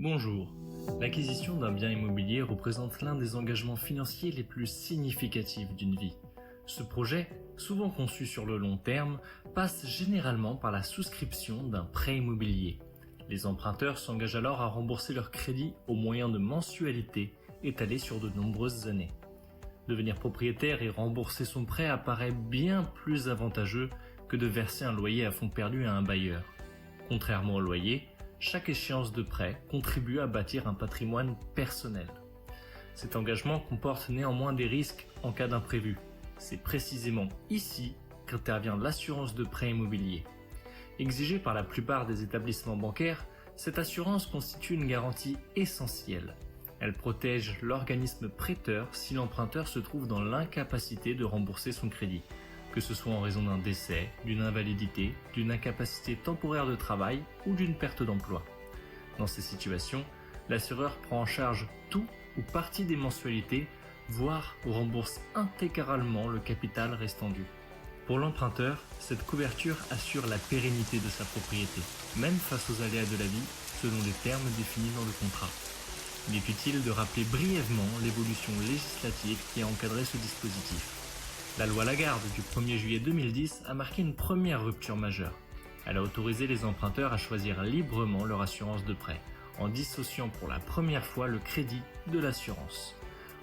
Bonjour. L'acquisition d'un bien immobilier représente l'un des engagements financiers les plus significatifs d'une vie. Ce projet, souvent conçu sur le long terme, passe généralement par la souscription d'un prêt immobilier. Les emprunteurs s'engagent alors à rembourser leur crédit au moyen de mensualités étalées sur de nombreuses années. Devenir propriétaire et rembourser son prêt apparaît bien plus avantageux que de verser un loyer à fond perdu à un bailleur. Contrairement au loyer, chaque échéance de prêt contribue à bâtir un patrimoine personnel. Cet engagement comporte néanmoins des risques en cas d'imprévu. C'est précisément ici qu'intervient l'assurance de prêt immobilier. Exigée par la plupart des établissements bancaires, cette assurance constitue une garantie essentielle. Elle protège l'organisme prêteur si l'emprunteur se trouve dans l'incapacité de rembourser son crédit, que ce soit en raison d'un décès, d'une invalidité, d'une incapacité temporaire de travail ou d'une perte d'emploi. Dans ces situations, l'assureur prend en charge tout ou partie des mensualités, voire rembourse intégralement le capital restant dû. Pour l'emprunteur, cette couverture assure la pérennité de sa propriété, même face aux aléas de la vie, selon les termes définis dans le contrat. Il est utile de rappeler brièvement l'évolution législative qui a encadré ce dispositif. La loi Lagarde du 1er juillet 2010 a marqué une première rupture majeure. Elle a autorisé les emprunteurs à choisir librement leur assurance de prêt, en dissociant pour la première fois le crédit de l'assurance.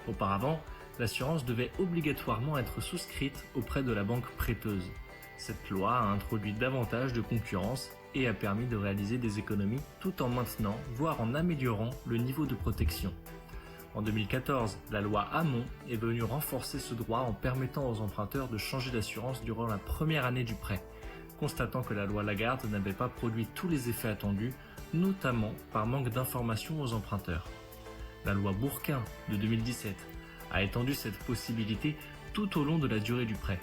Auparavant, l'assurance devait obligatoirement être souscrite auprès de la banque prêteuse. Cette loi a introduit davantage de concurrence et a permis de réaliser des économies tout en maintenant, voire en améliorant le niveau de protection. En 2014, la loi Hamon est venue renforcer ce droit en permettant aux emprunteurs de changer d'assurance durant la première année du prêt, constatant que la loi Lagarde n'avait pas produit tous les effets attendus, notamment par manque d'informations aux emprunteurs. La loi Bourquin de 2017 a étendu cette possibilité tout au long de la durée du prêt,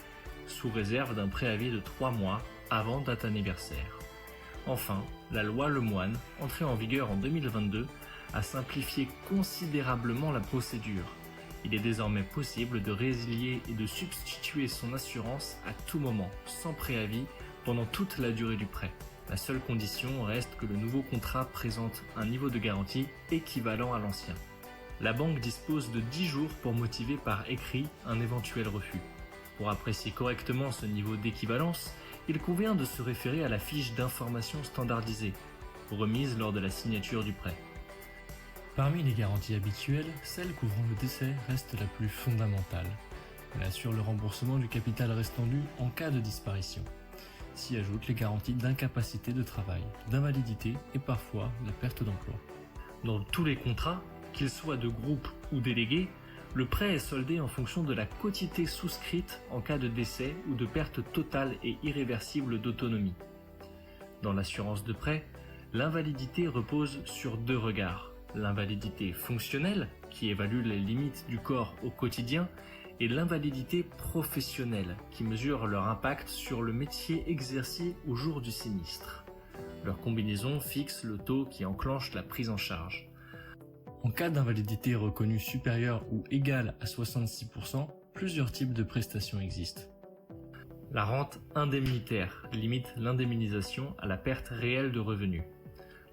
sous réserve d'un préavis de 3 mois avant date anniversaire. Enfin, la loi Lemoine, entrée en vigueur en 2022, a simplifié considérablement la procédure. Il est désormais possible de résilier et de substituer son assurance à tout moment, sans préavis, pendant toute la durée du prêt. La seule condition reste que le nouveau contrat présente un niveau de garantie équivalent à l'ancien. La banque dispose de 10 jours pour motiver par écrit un éventuel refus. Pour apprécier correctement ce niveau d'équivalence, il convient de se référer à la fiche d'information standardisée, remise lors de la signature du prêt. Parmi les garanties habituelles, celle couvrant le décès reste la plus fondamentale. Elle assure le remboursement du capital restant dû en cas de disparition. S'y ajoutent les garanties d'incapacité de travail, d'invalidité et parfois la perte d'emploi. Dans tous les contrats, qu'ils soient de groupe ou délégués, le prêt est soldé en fonction de la quotité souscrite en cas de décès ou de perte totale et irréversible d'autonomie. Dans l'assurance de prêt, l'invalidité repose sur 2 regards. L'invalidité fonctionnelle, qui évalue les limites du corps au quotidien, et l'invalidité professionnelle, qui mesure leur impact sur le métier exercé au jour du sinistre. Leur combinaison fixe le taux qui enclenche la prise en charge. En cas d'invalidité reconnue supérieure ou égale à 66%, plusieurs types de prestations existent. La rente indemnitaire limite l'indemnisation à la perte réelle de revenus.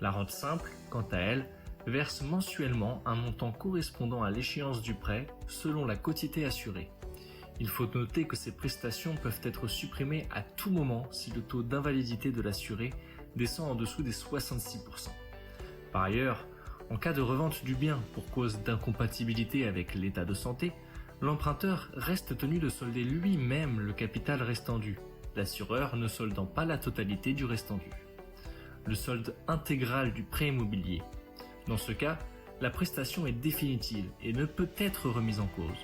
La rente simple, quant à elle, verse mensuellement un montant correspondant à l'échéance du prêt selon la quotité assurée. Il faut noter que ces prestations peuvent être supprimées à tout moment si le taux d'invalidité de l'assuré descend en dessous des 66%. Par ailleurs, en cas de revente du bien pour cause d'incompatibilité avec l'état de santé, l'emprunteur reste tenu de solder lui-même le capital restant dû, l'assureur ne soldant pas la totalité du restant dû. Le solde intégral du prêt immobilier. Dans ce cas, la prestation est définitive et ne peut être remise en cause.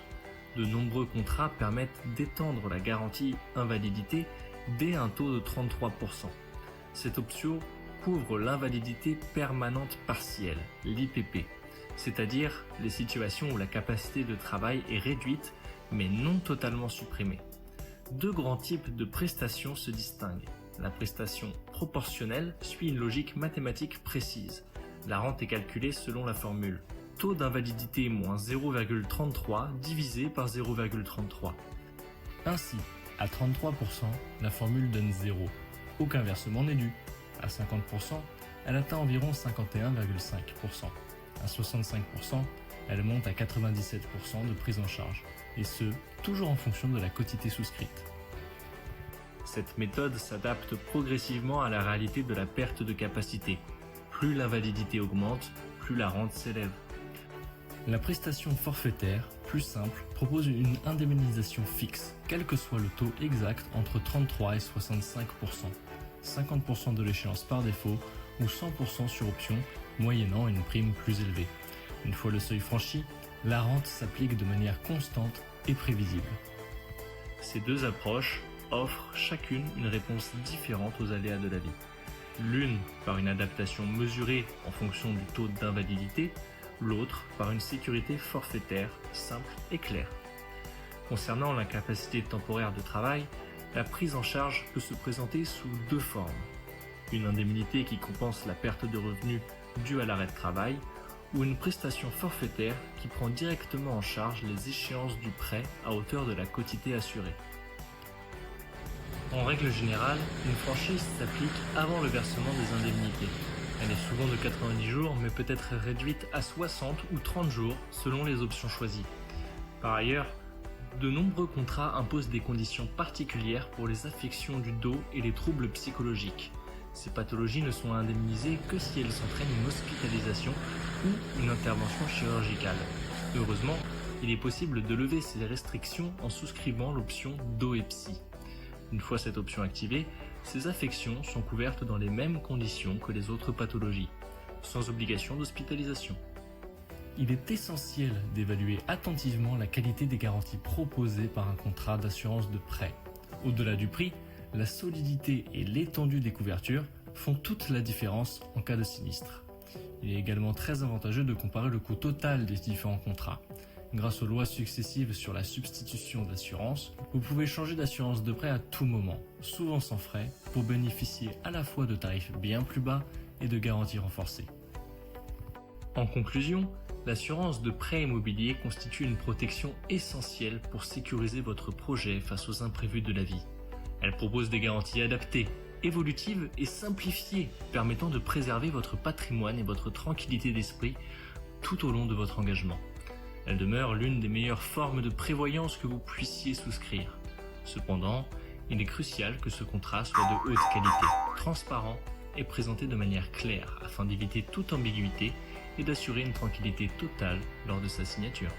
De nombreux contrats permettent d'étendre la garantie invalidité dès un taux de 33%. Cette option couvre l'invalidité permanente partielle, l'IPP, c'est-à-dire les situations où la capacité de travail est réduite mais non totalement supprimée. 2 grands types de prestations se distinguent. La prestation proportionnelle suit une logique mathématique précise. La rente est calculée selon la formule taux d'invalidité moins 0,33 divisé par 0,33. Ainsi, à 33%, la formule donne 0. Aucun versement n'est dû. À 50%, elle atteint environ 51,5%. À 65%, elle monte à 97% de prise en charge, et ce, toujours en fonction de la quotité souscrite. Cette méthode s'adapte progressivement à la réalité de la perte de capacité. Plus l'invalidité augmente, plus la rente s'élève. La prestation forfaitaire, plus simple, propose une indemnisation fixe, quel que soit le taux exact entre 33 et 65%, 50% de l'échéance par défaut ou 100% sur option, moyennant une prime plus élevée. Une fois le seuil franchi, la rente s'applique de manière constante et prévisible. Ces deux approches offrent chacune une réponse différente aux aléas de la vie. L'une par une adaptation mesurée en fonction du taux d'invalidité, l'autre par une sécurité forfaitaire simple et claire. Concernant l'incapacité temporaire de travail, la prise en charge peut se présenter sous deux formes. Une indemnité qui compense la perte de revenus due à l'arrêt de travail ou une prestation forfaitaire qui prend directement en charge les échéances du prêt à hauteur de la quotité assurée. En règle générale, une franchise s'applique avant le versement des indemnités. Elle est souvent de 90 jours mais peut être réduite à 60 ou 30 jours selon les options choisies. Par ailleurs, de nombreux contrats imposent des conditions particulières pour les affections du dos et les troubles psychologiques. Ces pathologies ne sont indemnisées que si elles entraînent une hospitalisation ou une intervention chirurgicale. Heureusement, il est possible de lever ces restrictions en souscrivant l'option dos et psy. Une fois cette option activée, ces affections sont couvertes dans les mêmes conditions que les autres pathologies, sans obligation d'hospitalisation. Il est essentiel d'évaluer attentivement la qualité des garanties proposées par un contrat d'assurance de prêt. Au-delà du prix, la solidité et l'étendue des couvertures font toute la différence en cas de sinistre. Il est également très avantageux de comparer le coût total des différents contrats. Grâce aux lois successives sur la substitution d'assurance, vous pouvez changer d'assurance de prêt à tout moment, souvent sans frais, pour bénéficier à la fois de tarifs bien plus bas et de garanties renforcées. En conclusion, l'assurance de prêt immobilier constitue une protection essentielle pour sécuriser votre projet face aux imprévus de la vie. Elle propose des garanties adaptées, évolutives et simplifiées, permettant de préserver votre patrimoine et votre tranquillité d'esprit tout au long de votre engagement. Elle demeure l'une des meilleures formes de prévoyance que vous puissiez souscrire. Cependant, il est crucial que ce contrat soit de haute qualité, transparent et présenté de manière claire afin d'éviter toute ambiguïté et d'assurer une tranquillité totale lors de sa signature.